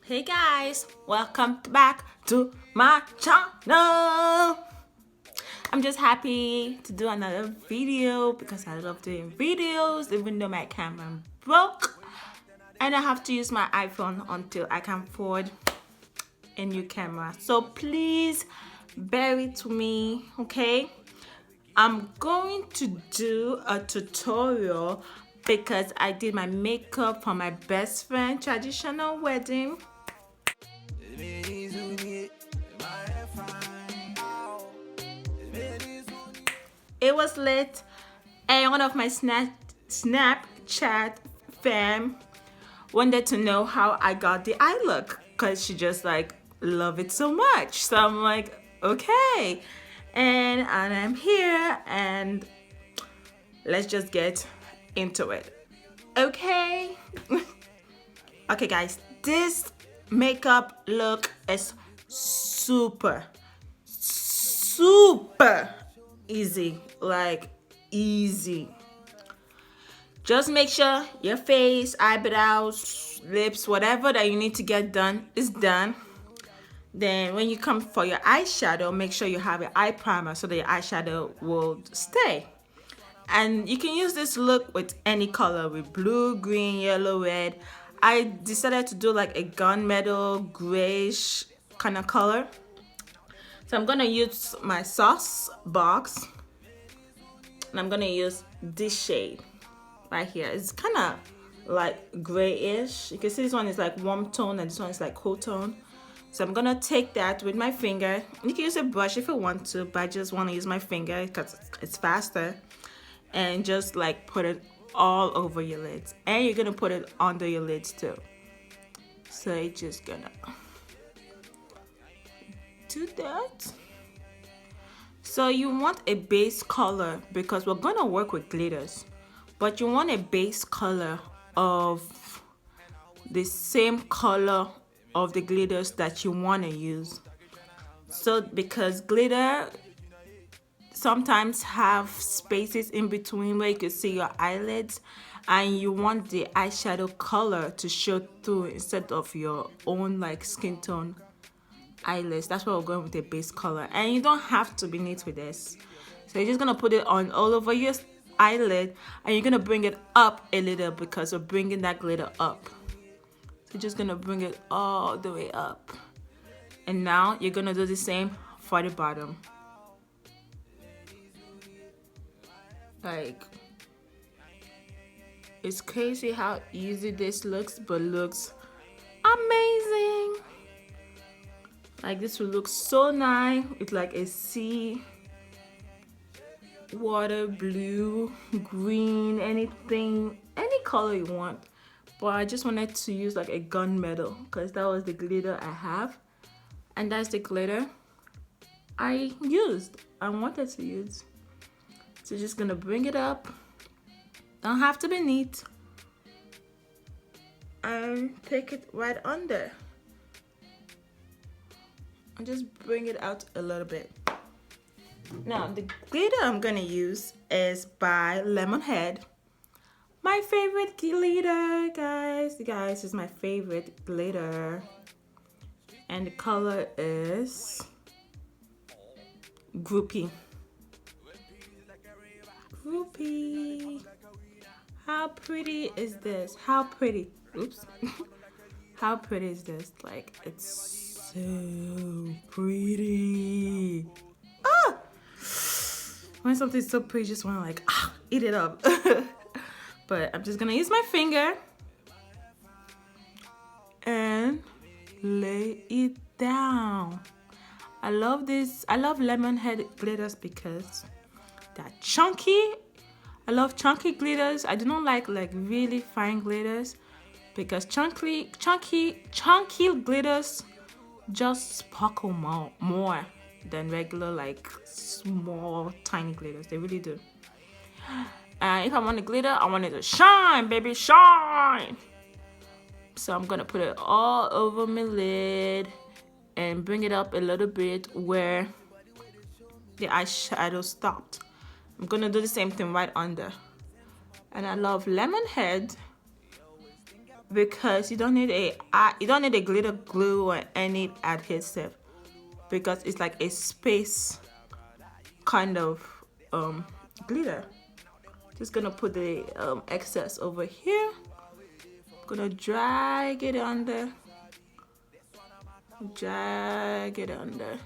Hey guys, welcome back to my channel. I'm just happy to do another video because I love doing videos even though my camera broke and I have to use my iPhone until I can afford a new camera. So please bear with me, okay? I'm going to do a tutorial because I did my makeup for my best friend traditional wedding. It was lit, and one of my Snapchat fam wanted to know how I got the eye look because she just like love it so much. So I'm like, okay, and I'm here, and let's just get into it. Okay. Okay, guys, this makeup look is super easy, like easy. Just make sure your face, eyebrows, lips, whatever that you need to get done is done. Then when you come for your eyeshadow, make sure you have an eye primer so that your eyeshadow will stay. And you can use this look with any color, with blue, green, yellow, red. I decided to do like a gunmetal grayish kind of color. So I'm gonna use my sauce box, and I'm gonna use this shade right here. It's kind of like grayish. You can see this one is like warm tone and this one is like cool tone. So I'm gonna take that with my finger. You can use a brush if you want to, but I just want to use my finger because it's faster. And just like put it all over your lids, and you're gonna put it under your lids too. So you're just gonna do that. So you want a base color because we're gonna work with glitters, but you want a base color of the same color of the glitters that you want to use. So because glitter sometimes have spaces in between where you can see your eyelids, and you want the eyeshadow color to show through instead of your own like skin tone eyelids. That's why we're going with a base color, and you don't have to be neat with this. So you're just gonna put it on all over your eyelid, and you're gonna bring it up a little because we're bringing that glitter up. So you're just gonna bring it all the way up, and now you're gonna do the same for the bottom. Like, it's crazy how easy this looks, but looks amazing. Like, this will look so nice with like a sea, water, blue, green, anything, any color you want. But I just wanted to use like a gunmetal because that was the glitter I have, and that's the glitter I wanted to use. So just gonna bring it up. Don't have to be neat. And take it right under. And just bring it out a little bit. Now the glitter I'm gonna use is by Lemonhead. My favorite glitter, guys. Guys, is my favorite glitter. And the color is Groupie. Groupie. How pretty is this? How pretty? Oops. How pretty is this? Like, it's so pretty. Ah! When something's so pretty, you just want to like eat it up. But I'm just gonna use my finger and lay it down. I love this. I love Lemonhead glitters because they're chunky. I love chunky glitters. I do not like really fine glitters because chunky glitters just sparkle more than regular like small tiny glitters. They really do. And if I want a glitter, I want it to shine, baby, shine. So I'm gonna put it all over my lid and bring it up a little bit where the eyeshadow stopped. I'm gonna do the same thing right under. And I love Lemonhead because you don't need a glitter glue or any adhesive, because it's like a space kind of glitter. Just gonna put the excess over here. Gonna drag it under. Drag it under.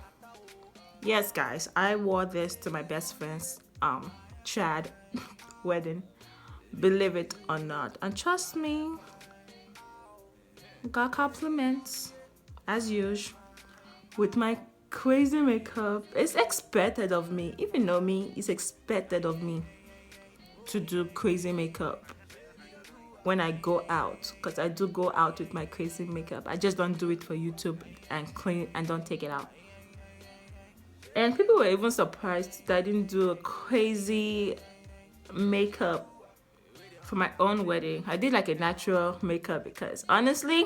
Yes, guys, I wore this to my best friend's Chad wedding. Believe it or not, and trust me, got compliments as usual with my crazy makeup. It's expected of me. If you know me, it's expected of me to do crazy makeup when I go out, because I do go out with my crazy makeup. I just don't do it for YouTube and clean and don't take it out. And people were even surprised that I didn't do a crazy makeup for my own wedding. I did like a natural makeup because honestly,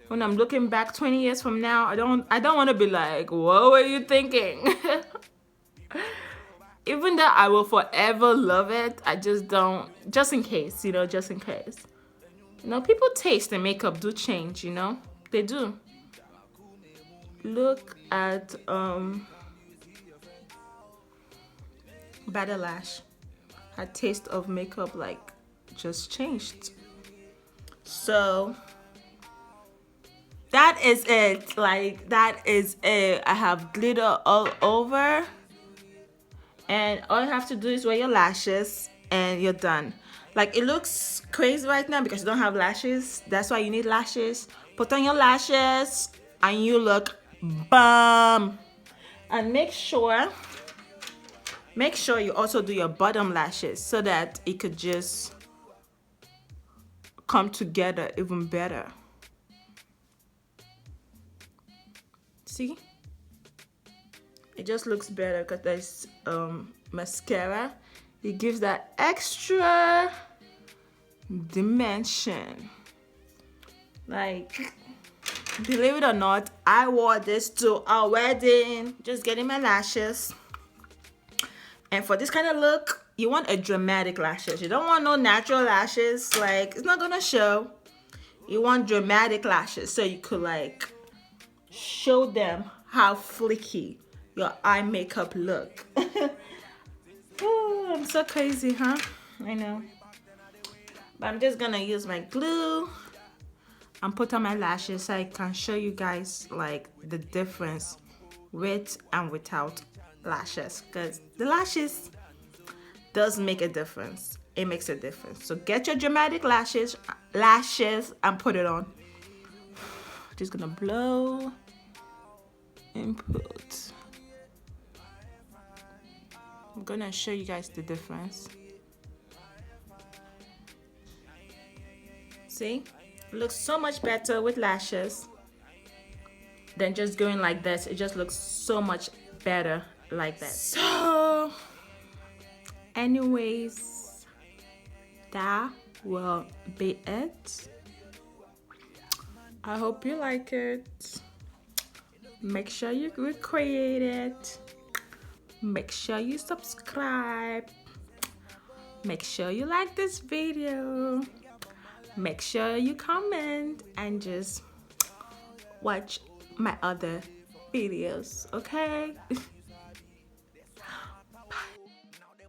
when I'm looking back 20 years from now, I don't want to be like, what were you thinking? Even though I will forever love it, I just don't, just in case, just in case. People taste and makeup do change, they do. Look at Better Lash. Her taste of makeup like just changed. So that is it. That is it. I have glitter all over, and all you have to do is wear your lashes and you're done. It looks crazy right now because you don't have lashes. That's why you need lashes. Put on your lashes and you look bomb. And make sure you also do your bottom lashes so that it could just come together even better. See? It just looks better because there's mascara. It gives that extra dimension. Believe it or not, I wore this to our wedding, just getting my lashes. And for this kind of look, you want a dramatic lashes. You don't want no natural lashes. It's not gonna show. You want dramatic lashes so you could show them how flicky your eye makeup look. Oh, I'm so crazy, huh? I know. But I'm just gonna use my glue and put on my lashes so I can show you guys the difference with and without lashes, because the lashes does make a difference. It makes a difference. So get your dramatic lashes and put it on. Just gonna blow and put. I'm gonna show you guys the difference. See? It looks so much better with lashes than just going like this. It just looks so much better like that. So anyways, that will be it. I hope you like it. Make sure you recreate it. Make sure you subscribe. Make sure you like this video. Make sure you comment and just watch my other videos, okay?